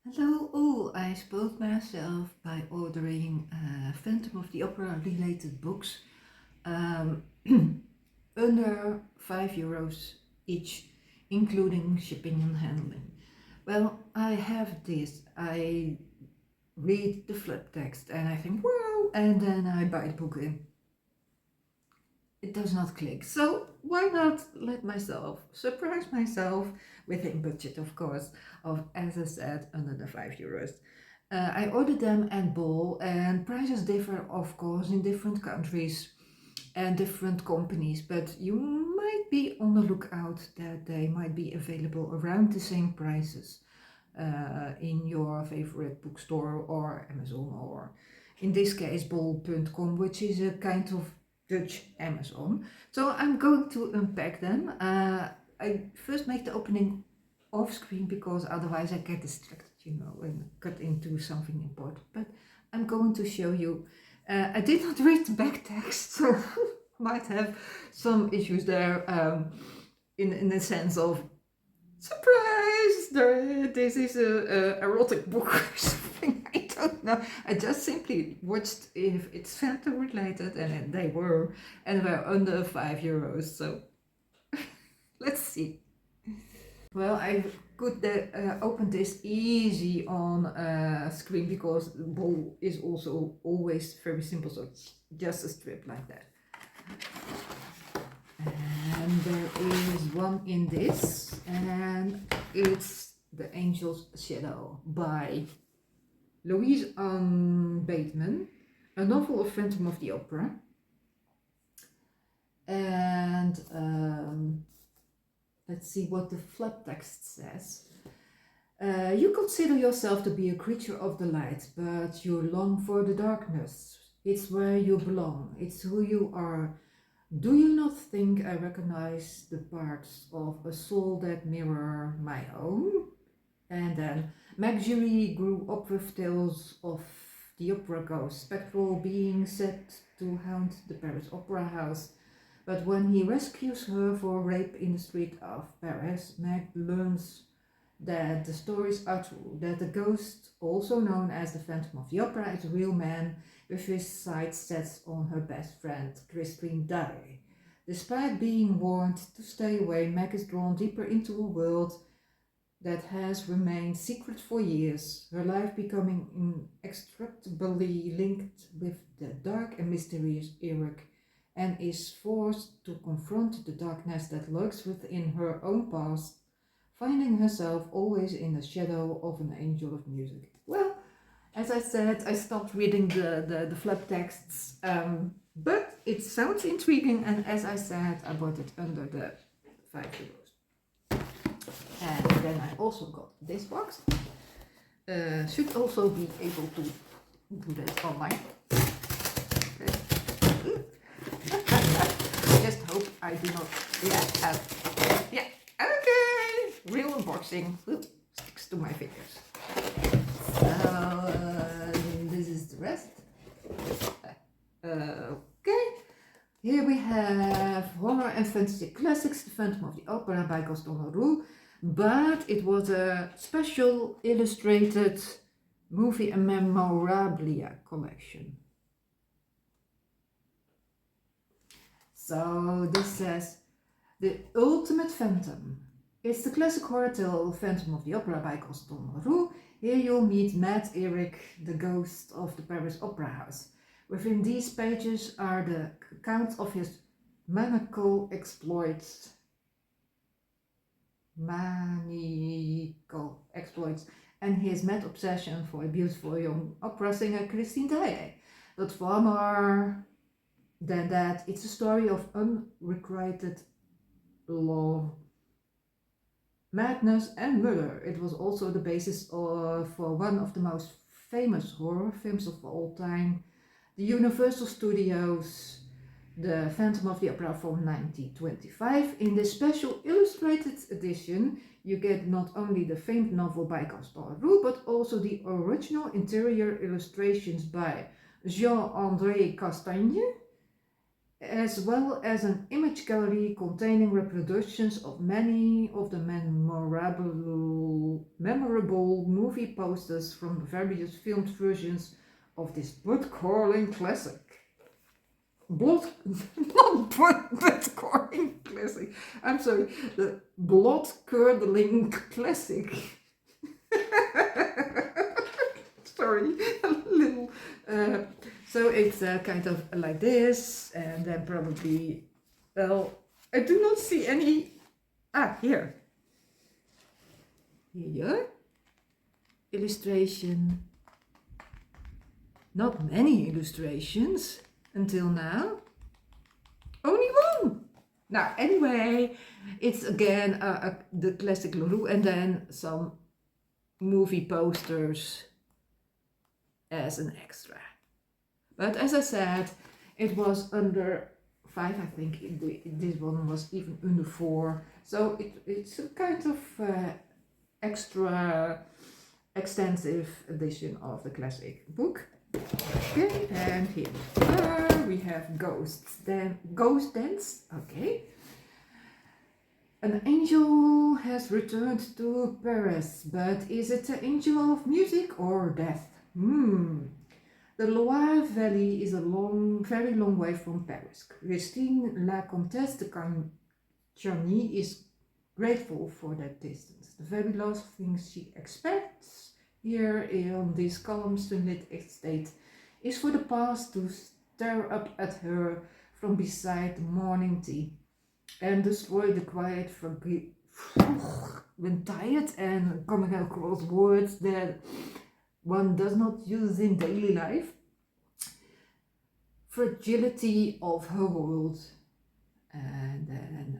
Hello all, I spoiled myself by ordering Phantom of the Opera related books um, under €5 each, including shipping and handling. Well, I have this, I read the flip text and I think, wow, and then I buy the book and it does not click. So why not let myself surprise myself within budget, of course, of, as I said, under the €5. I ordered them at Bol, and prices differ, of course, in different countries and different companies, but you might be on the lookout that they might be available around the same prices in your favorite bookstore or Amazon, or in this case bol.com, which is a kind of Dutch Amazon. So I'm going to unpack them. I first make the opening off screen because otherwise I get distracted, and cut into something important. But I'm going to show you. I did not read the back text, so might have some issues there in the sense of surprise, this is a erotic book or something. I don't know. I just simply watched if it's Phantom related, and they were, and were under €5. So let's see. Well, I could open this easy on screen because Bol is also always very simple, so it's just a strip like that. And there is one in this, and it's The Angel's Shadow by Louise Ann Bateman, a novel of Phantom of the Opera. And let's see what the flaptext says. You consider yourself to be a creature of the light, but you long for the darkness. It's where you belong, it's who you are. Do you not think I recognize the parts of a soul that mirror my own? And then McGuire grew up with tales of the opera ghost, spectral beings set to haunt the Paris Opera House. But when he rescues her for rape in the street of Paris, Meg learns that the stories are true, that the ghost, also known as the Phantom of the Opera, is a real man with his sights set on her best friend, Christine Daae. Despite being warned to stay away, Meg is drawn deeper into a world that has remained secret for years, her life becoming inextricably linked with the dark and mysterious Eric, and is forced to confront the darkness that lurks within her own past, finding herself always in the shadow of an angel of music. Well, as I said, I stopped reading the flap texts, but it sounds intriguing, and as I said, I bought it under the €5. And then I also got this box. Should also be able to do that online. Okay. Just hope I do not. Yeah. Okay. Real unboxing. Ooh, sticks to my fingers. So this is the rest. Okay. Here we have horror and fantasy classics, The Phantom of the Opera by Gaston Leroux, but it was a special illustrated movie and memorabilia collection. So this says, The Ultimate Phantom. It's the classic horror tale Phantom of the Opera by Gaston Leroux. Here you'll meet Mad Eric, the ghost of the Paris Opera House. Within these pages are the accounts of his maniacal exploits and his mad obsession for a beautiful young opera singer Christine Daae. But far more than that, it's a story of unrequited love, madness and murder. It was also the basis for one of the most famous horror films of all time, the Universal Studios' The Phantom of the Opera from 1925. In this special illustrated edition, you get not only the famed novel by Gaston Leroux, but also the original interior illustrations by Jean-André Castagne, as well as an image gallery containing reproductions of many of the memorable movie posters from various filmed versions of this blood-curdling classic. Not blood-curdling classic. I'm sorry, the blood-curdling classic. Sorry, a little. So it's kind of like this, and then probably, well, I do not see any. Here. Here. Illustration. Not many illustrations until now. Only one. Now, anyway, it's again the classic LaRue, and then some movie posters as an extra. But as I said, it was under 5, I think. This one was even under 4. So it's a kind of extra extensive edition of the classic book. Okay, and here we have Ghost Dance. Okay. An angel has returned to Paris, but is it an angel of music or death? The Loire Valley is a very long way from Paris. Christine, La Comtesse de Charny, is grateful for that distance. The very last thing she expects here on this column sunlit estate is for the past to stare up at her from beside the morning tea and destroy the quiet when tired and coming across words that one does not use in daily life. Fragility of her world. And then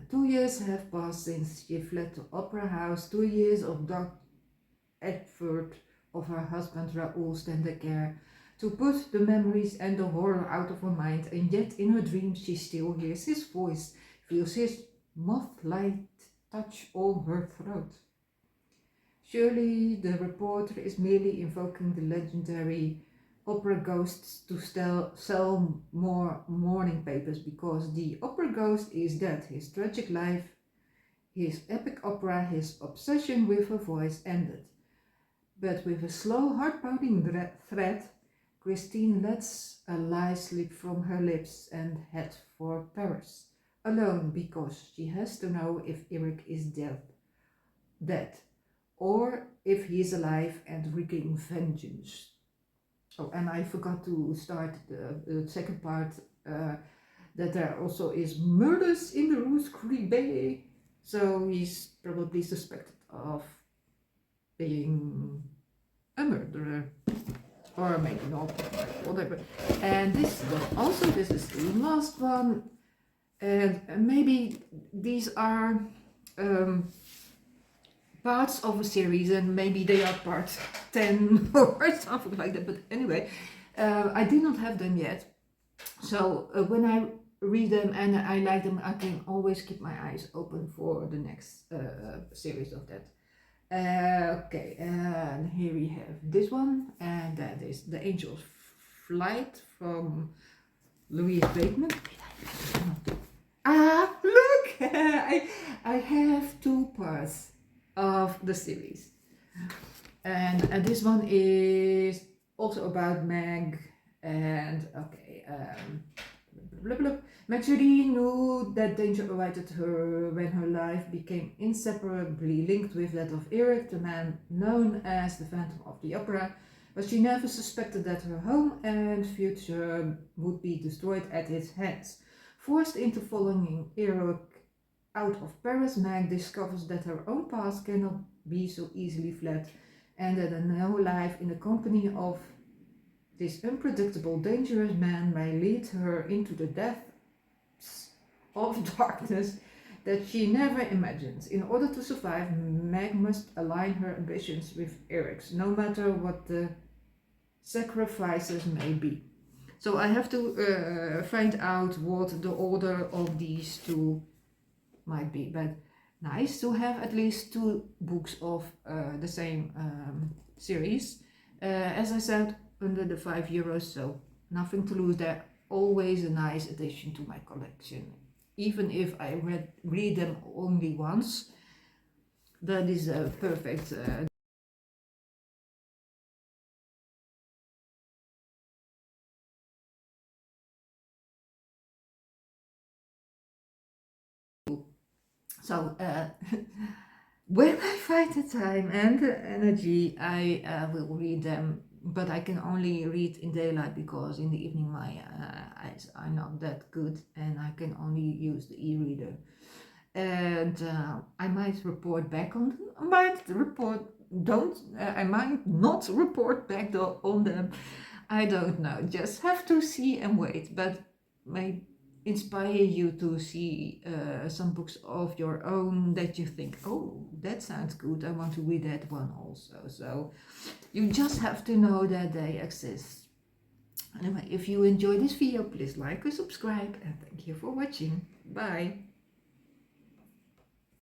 2 years have passed since she fled to Opera House. 2 years of dark effort of her husband Raoul Stendaker to put the memories and the horror out of her mind, and yet in her dreams she still hears his voice, feels his moth-like touch on her throat. Surely the reporter is merely invoking the legendary opera ghosts to sell more morning papers, because the opera ghost is dead. His tragic life, his epic opera, his obsession with her voice ended. But with a slow, heart-pounding thread, Christine lets a lie slip from her lips and head for Paris, alone, because she has to know if Eric is dead, or if he is alive and wreaking vengeance. Oh, and I forgot to start the second part, that there also is murders in the Rue Scribe, so he's probably suspected of being a murderer, or maybe not, whatever. And this is the last one, and maybe these are parts of a series, and maybe they are part 10 or something like that, but anyway, I did not have them yet, so when I read them and I like them, I can always keep my eyes open for the next series of that. Okay, and here we have this one, and that is The Angel's Flight from Louise Bateman. Look! I have 2 parts of the series, and this one is also about Meg, and okay, Marjorie knew that danger awaited her when her life became inseparably linked with that of Eric, the man known as the Phantom of the Opera, but she never suspected that her home and future would be destroyed at his hands. Forced into following Eric out of Paris, Meg discovers that her own past cannot be so easily fled, and that a new life in the company of this unpredictable, dangerous man may lead her into the depths of darkness that she never imagined. In order to survive, Meg must align her ambitions with Eric's, no matter what the sacrifices may be. So I have to find out what the order of these 2 might be, but nice to have at least 2 books of the same series. As I said, under the €5, so nothing to lose there. always a nice addition to my collection. Even if I read them only once, that is a perfect so when I find the time and the energy, I will read them, but I can only read in daylight because in the evening my eyes are not that good and I can only use the e-reader. And I might report back on them. I might not report back on them. I don't know. Just have to see and wait. But may inspire you to see some books of your own that you think, oh, that sounds good. I want to read that one also. So you just have to know that they exist. Anyway, if you enjoy this video, please like and subscribe. And thank you for watching. Bye.